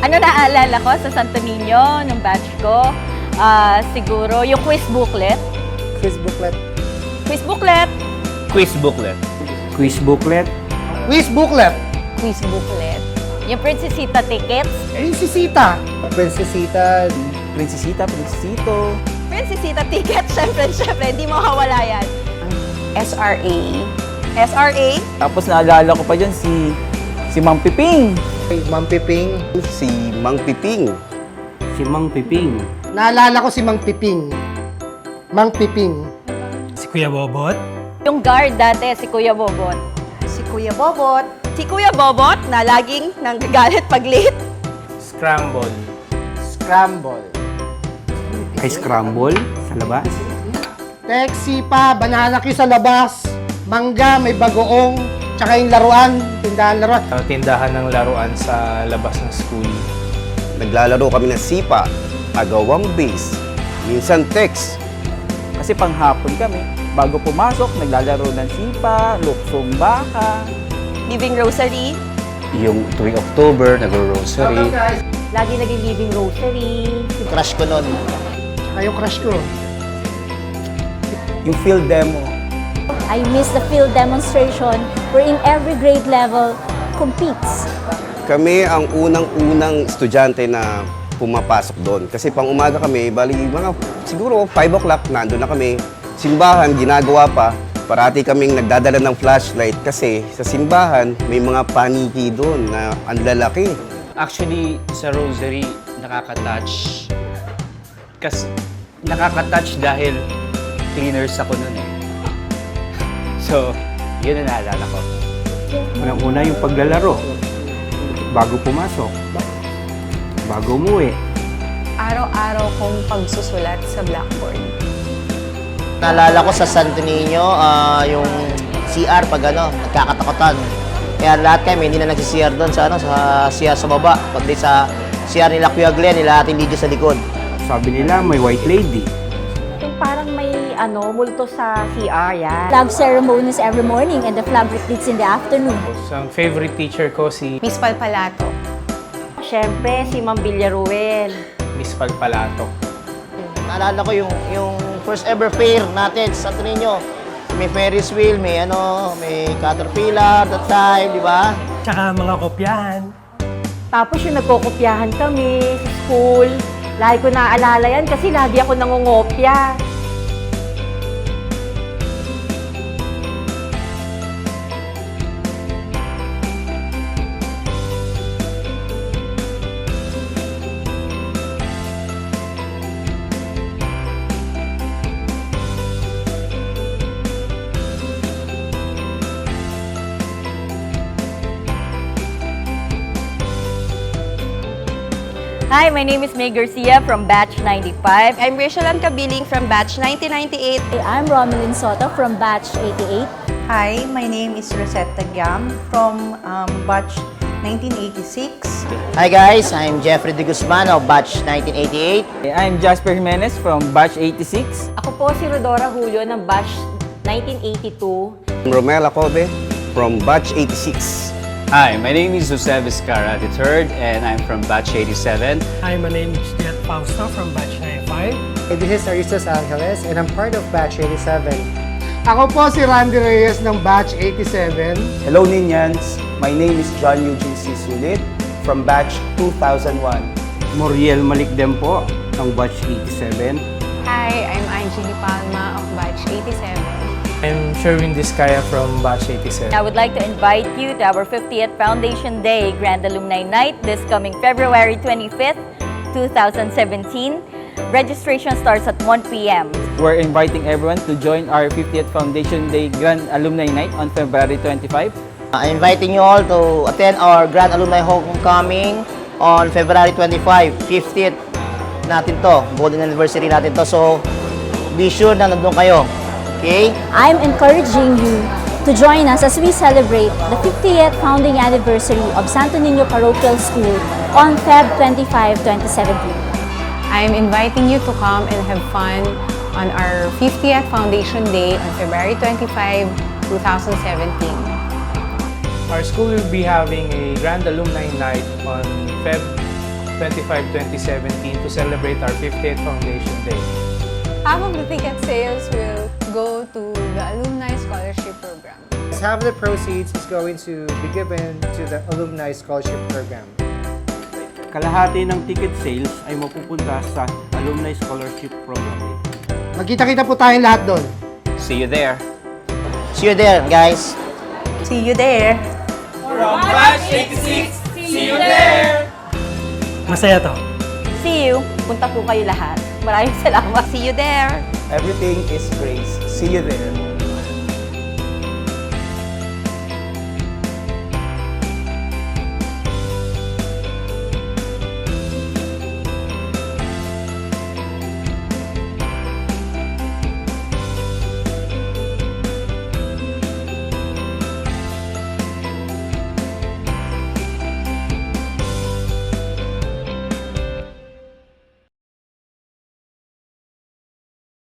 Ano naaalala ko sa Santo Niño, nung batch ko? Siguro yung quiz booklet. Quiz booklet. Quiz booklet. Quiz booklet. Quiz booklet. Quiz booklet. Quiz booklet. Yung Princesita tickets. Princesita. Princesita. Prinsesita, prinsesito. Princesita tickets, syempre, hindi mo mawawala yan. SRA. SRA? Tapos naalala ko pa dyan si Mang Piping. Ma'am Piping. Si Mang Piping. Si Mang Piping. Naalala ko si Mang Piping. Mang Piping. Si Kuya Bobot. Yung guard dati, si Kuya Bobot. Si Kuya Bobot. Si Kuya Bobot na laging nanggagalit pag late. Scramble. Scramble. Ay, scramble sa labas. Taxi pa, banana Q sa labas. Mangga, may bagoong. Tsaka yung laruan, tindahan laruan. Tindahan ng laruan sa labas ng school. Naglalaro kami ng sipa, agawang base, minsan text. Kasi panghapon kami, bago pumasok, naglalaro ng sipa, luksong baka. Living Rosary. Yung tuwing October, nagro-rosary. Lagi naging Living Rosary. Crush ko nun. Tsaka yung crush ko. Yung field demo. I miss the field demonstration wherein every grade level competes. Kami ang unang-unang estudyante na pumapasok doon. Kasi pang umaga kami, bali mga siguro 5 o'clock, nandun na kami. Simbahan, ginagawa pa. Parati kaming nagdadala ng flashlight kasi sa simbahan may mga paniki doon na ang lalaki. Actually, sa rosary, nakaka-touch. Kasi nakaka-touch dahil cleaners ako nun eh. So, yun ang naalala ko. Unang-una yung paglalaro. Bago pumasok. Bago umuwi. Araw-araw kong pagsusulat sa blackboard. Naalala ko sa Santo Niño, yung CR pag nagkakatakutan. Kaya lahat kami hindi na nagsi-CR doon sa CR sa baba, kundi sa CR nila Kuya Glenn, nila Ate Lydia sa likod. Sabi nila may white lady. Yung parang may multo sa CR yan. Flag ceremonies every morning and the flag retreats in the afternoon. So, ang favorite teacher ko si Miss Palpalato. Siyempre, si Ma'am Villaruel. Miss Palpalato. Naalala ko yung first ever fair natin sa Santo Niño. May Ferris wheel, may Caterpillar that time, di ba? Tsaka mga kopyahan. Tapos yung nagkokopyahan kami sa school. Lagi ko naaalala yan kasi lagi ako nangungopya. Hi, my name is May Garcia from Batch 95. I'm Rachel Ann Kabiling from Batch 1998. I'm Romelyn Soto from Batch 88. Hi, my name is Rosetta Giam from Batch 1986. Hi guys, I'm Jeffrey De Guzman of Batch 1988. I'm Jasper Jimenez from Batch 86. Ako po si Rodora Julio ng Batch 1982. Romel Acobe from Batch 86. Hi, my name is Jose Vizcarra III and I'm from Batch 87. Hi, my name is Jet Fausto from Batch 95. Hey, this is Aristos Angeles and I'm part of Batch 87. Ako po si Randy Reyes ng Batch 87. Hello, Ninyans. My name is John Eugene C. Sulit from Batch 2001. Moriel Malikdem po ng Batch 87. Hi, I'm Angie Palma of Batch 87. I'm Sherwin Discaya from Batch 87. I would like to invite you to our 50th Foundation Day Grand Alumni Night this coming February 25th, 2017. Registration starts at 1 p.m. We're inviting everyone to join our 50th Foundation Day Grand Alumni Night on February 25. I'm inviting you all to attend our Grand Alumni Homecoming on February 25, 50th natin to, golden anniversary natin to. So, be sure na nandun kayo. Okay? I'm encouraging you to join us as we celebrate the 50th founding anniversary of Santo Niño Parochial School on Feb 25, 2017. I'm inviting you to come and have fun on our 50th Foundation Day on February 25, 2017. Our school will be having a Grand Alumni Night on Feb 25-2017 to celebrate our 50th Foundation Day. Half of the ticket sales will go to the Alumni Scholarship Program. Half of the proceeds is going to be given to the Alumni Scholarship Program. Kalahati ng ticket sales ay mapupunta sa Alumni Scholarship Program. Magkita-kita po tayong lahat doon. See you there. See you there, guys. See you there. Masaya to. See you. Punta po kayo lahat. Maraming salamat. See you there. Everything is grace. See you there.